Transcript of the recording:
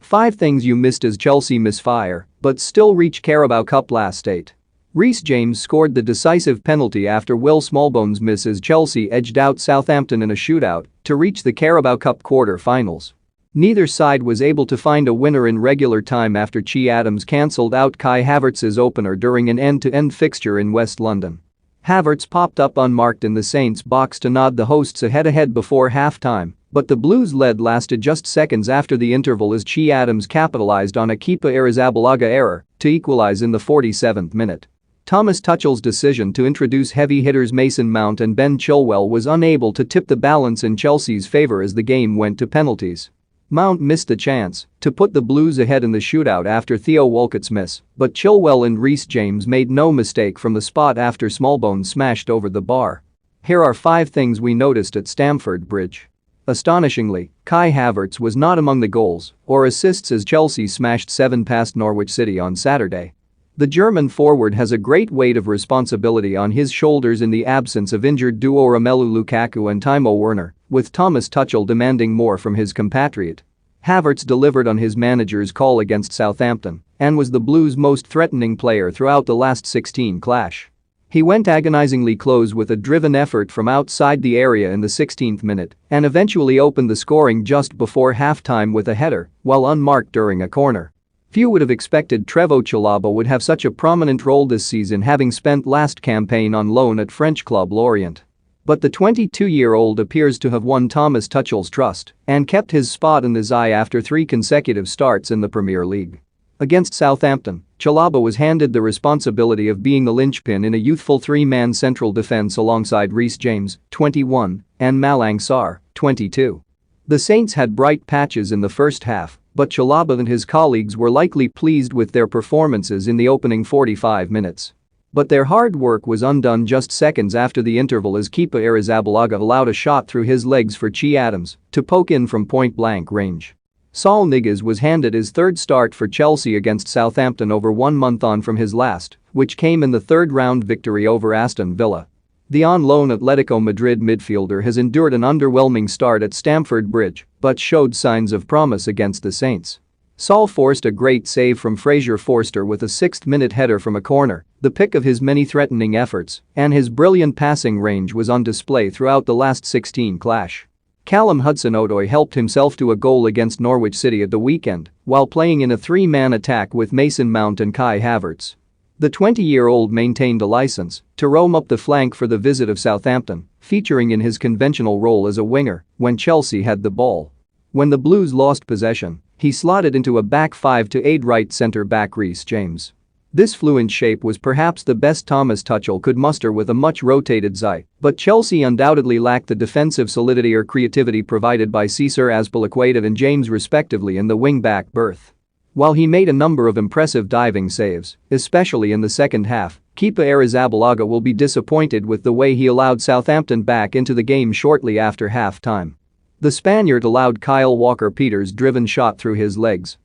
5 things you missed as Chelsea misfire, but still reach Carabao Cup last 8. Reece James scored the decisive penalty after Will Smallbones' miss as Chelsea edged out Southampton in a shootout to reach the Carabao Cup quarter-finals. Neither side was able to find a winner in regular time after Che Adams cancelled out Kai Havertz's opener during an end-to-end fixture in West London. Havertz popped up unmarked in the Saints' box to nod the hosts ahead before half-time, but the Blues' lead lasted just seconds after the interval as Che Adams capitalized on a Kepa Arrizabalaga error to equalize in the 47th minute. Thomas Tuchel's decision to introduce heavy hitters Mason Mount and Ben Chilwell was unable to tip the balance in Chelsea's favour as the game went to penalties. Mount missed the chance to put the Blues ahead in the shootout after Theo Walcott's miss, but Chilwell and Reece James made no mistake from the spot after Smallbones smashed over the bar. Here are 5 things we noticed at Stamford Bridge. Astonishingly, Kai Havertz was not among the goals or assists as Chelsea smashed 7 past Norwich City on Saturday. The German forward has a great weight of responsibility on his shoulders in the absence of injured duo Romelu Lukaku and Timo Werner, with Thomas Tuchel demanding more from his compatriot. Havertz delivered on his manager's call against Southampton and was the Blues' most threatening player throughout the last 16 clash. He went agonizingly close with a driven effort from outside the area in the 16th minute and eventually opened the scoring just before half-time with a header while unmarked during a corner. Few would have expected Trevoh Chalobah would have such a prominent role this season, having spent last campaign on loan at French club Lorient. But the 22-year-old appears to have won Thomas Tuchel's trust and kept his spot in his eye after 3 consecutive starts in the Premier League. Against Southampton, Chalobah was handed the responsibility of being the linchpin in a youthful 3-man central defence alongside Reece James, 21, and Malang Sarr, 22. The Saints had bright patches in the first half, but Chalobah and his colleagues were likely pleased with their performances in the opening 45 minutes. But their hard work was undone just seconds after the interval as Kepa Arrizabalaga allowed a shot through his legs for Che Adams to poke in from point-blank range. Saul Niguez was handed his 3rd start for Chelsea against Southampton over 1 month on from his last, which came in the 3rd-round victory over Aston Villa. The on-loan Atletico Madrid midfielder has endured an underwhelming start at Stamford Bridge but showed signs of promise against the Saints. Saul forced a great save from Fraser Forster with a 6th-minute header from a corner, the pick of his many threatening efforts, and his brilliant passing range was on display throughout the last 16 clash. Callum Hudson-Odoi helped himself to a goal against Norwich City at the weekend while playing in a 3-man attack with Mason Mount and Kai Havertz. The 20-year-old maintained a license to roam up the flank for the visit of Southampton, featuring in his conventional role as a winger when Chelsea had the ball. When the Blues lost possession, he slotted into a back 5 to aid right centre-back Reece James. This fluent shape was perhaps the best Thomas Tuchel could muster with a much-rotated side, but Chelsea undoubtedly lacked the defensive solidity or creativity provided by Cesar Azpilicueta and James respectively in the wing-back berth. While he made a number of impressive diving saves, especially in the second half, Kepa Arrizabalaga will be disappointed with the way he allowed Southampton back into the game shortly after half-time. The Spaniard allowed Kyle Walker-Peters' driven shot through his legs